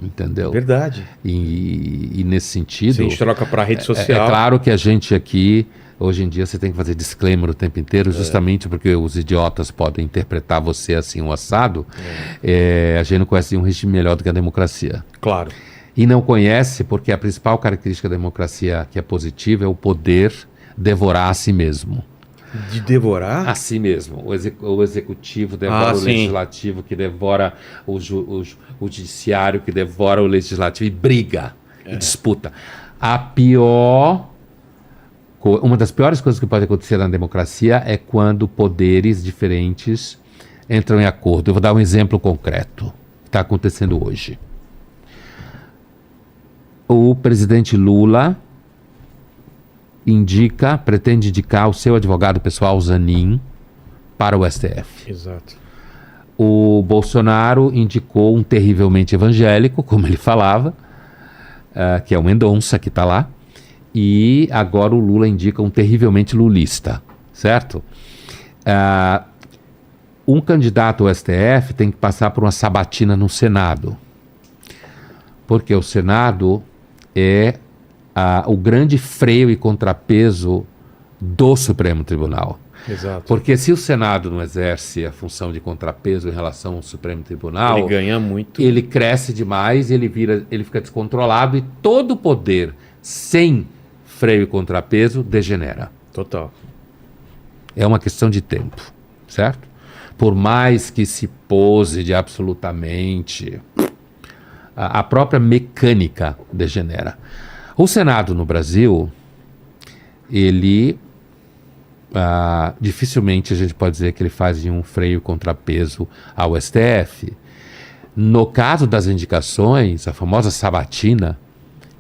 entendeu? Verdade. E nesse sentido... Se a gente troca para a rede social... É claro que a gente aqui, hoje em dia, você tem que fazer disclaimer o tempo inteiro, justamente porque os idiotas podem interpretar você assim, um assado. A gente não conhece nenhum regime melhor do que a democracia. Claro. E não conhece porque a principal característica da democracia que é positiva é o poder devorar a si mesmo. De devorar? A si mesmo. O executivo devora o legislativo, que devora o judiciário, que devora o legislativo e briga, e disputa. Uma das piores coisas que pode acontecer na democracia é quando poderes diferentes entram em acordo. Eu vou dar um exemplo concreto que está acontecendo hoje. O presidente Lula pretende indicar o seu advogado pessoal, Zanin, para o STF. Exato. O Bolsonaro indicou um terrivelmente evangélico, como ele falava, que é o Mendonça, que está lá, e agora o Lula indica um terrivelmente lulista, certo? Um candidato ao STF tem que passar por uma sabatina no Senado, porque o Senado é o grande freio e contrapeso do Supremo Tribunal. Exato. Porque se o Senado não exerce a função de contrapeso em relação ao Supremo Tribunal, ele ganha muito. Ele cresce demais, ele fica descontrolado e todo o poder sem freio e contrapeso degenera. Total. É uma questão de tempo, certo? Por mais que se pose de absolutamente, a própria mecânica degenera. O Senado no Brasil, ele dificilmente a gente pode dizer que ele faz um freio contrapeso ao STF. No caso das indicações, a famosa sabatina,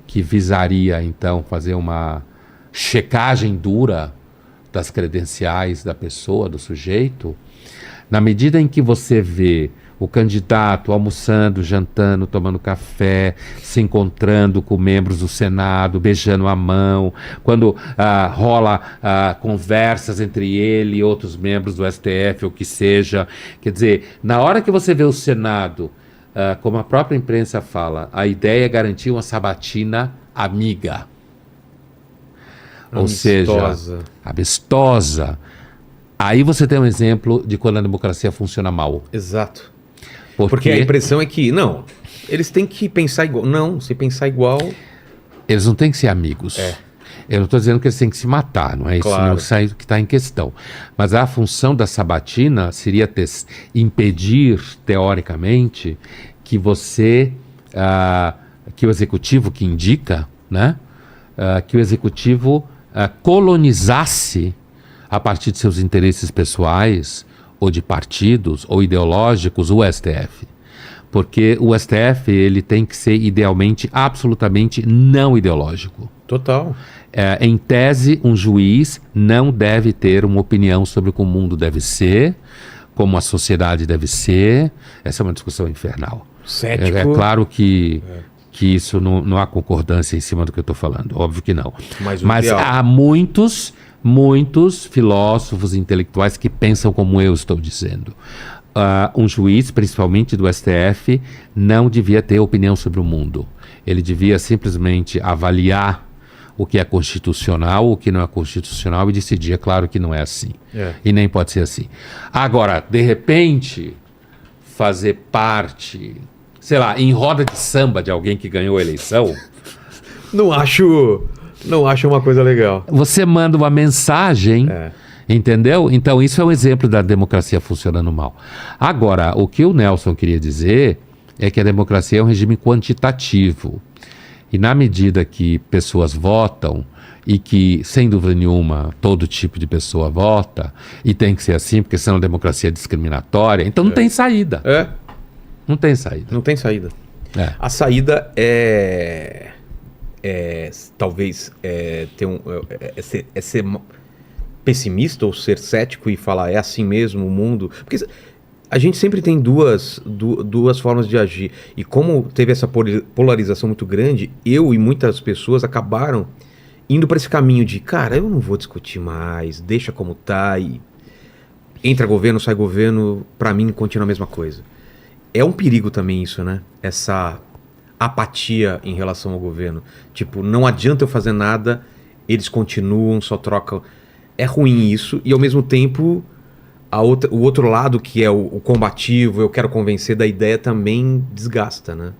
que visaria então fazer uma checagem dura das credenciais da pessoa, do sujeito, na medida em que você vê o candidato almoçando, jantando, tomando café, se encontrando com membros do Senado, beijando a mão, quando rola conversas entre ele e outros membros do STF, ou que seja. Quer dizer, na hora que você vê o Senado, como a própria imprensa fala, a ideia é garantir uma sabatina amiga. Ou seja, amistosa. Aí você tem um exemplo de quando a democracia funciona mal. Exato. Porque a impressão é que, não, eles têm que pensar igual. Não, se pensar igual... Eles não têm que ser amigos. Eu não estou dizendo que eles têm que se matar, não é claro. Isso que está em questão. Mas a função da sabatina seria impedir, teoricamente, que que o executivo que indica, né, que o executivo colonizasse, a partir de seus interesses pessoais, ou de partidos, ou ideológicos, o STF. Porque o STF, ele tem que ser idealmente, absolutamente não ideológico. Total. Em tese, um juiz não deve ter uma opinião sobre como o mundo deve ser, como a sociedade deve ser. Essa é uma discussão infernal. Cético. É claro que isso não há concordância em cima do que eu estou falando. Óbvio que não. Mas há muitos filósofos intelectuais que pensam como eu estou dizendo. Um juiz, principalmente do STF, não devia ter opinião sobre o mundo. Ele devia simplesmente avaliar o que é constitucional, o que não é constitucional e decidir. É claro que não é assim. E nem pode ser assim. Agora, de repente, fazer parte, sei lá, em roda de samba de alguém que ganhou a eleição... Não acho uma coisa legal. Você manda uma mensagem, entendeu? Então isso é um exemplo da democracia funcionando mal. Agora, o que o Nelson queria dizer é que a democracia é um regime quantitativo. E na medida que pessoas votam, e que, sem dúvida nenhuma, todo tipo de pessoa vota, e tem que ser assim, porque senão a democracia é discriminatória, então não tem saída. Não tem saída. Não tem saída. A saída talvez ser pessimista ou ser cético e falar é assim mesmo o mundo, porque a gente sempre tem duas formas de agir, e como teve essa polarização muito grande, eu e muitas pessoas acabaram indo para esse caminho de, cara, eu não vou discutir mais, deixa como tá, e entra governo, sai governo, para mim continua a mesma coisa. É um perigo também isso, né? apatia em relação ao governo. Tipo, não adianta eu fazer nada, eles continuam, só trocam. É ruim isso, e ao mesmo tempo, o outro lado, que é o combativo, eu quero convencer da ideia, também desgasta, né?